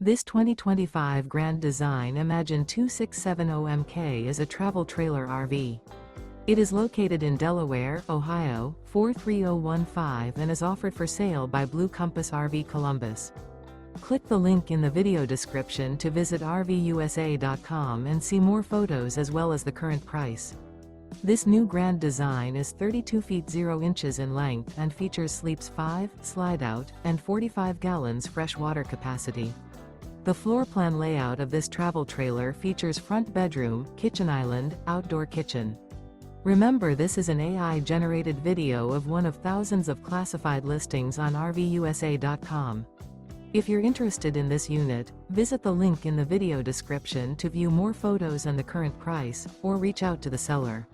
This 2025 Grand Design Imagine 2670MK is a travel trailer RV. It is located in Delaware, Ohio, 43015 and is offered for sale by Blue Compass RV Columbus. Click the link in the video description to visit RVUSA.com and see more photos as well as the current price. This new Grand Design is 32 feet 0 inches in length and features sleeps 5, Slideout, and 45 gallons fresh water capacity. The floor plan layout of this travel trailer features front bedroom, kitchen island, outdoor kitchen. Remember, this is an AI-generated video of one of thousands of classified listings on RVUSA.com. If you're interested in this unit, visit the link in the video description to view more photos and the current price, or reach out to the seller.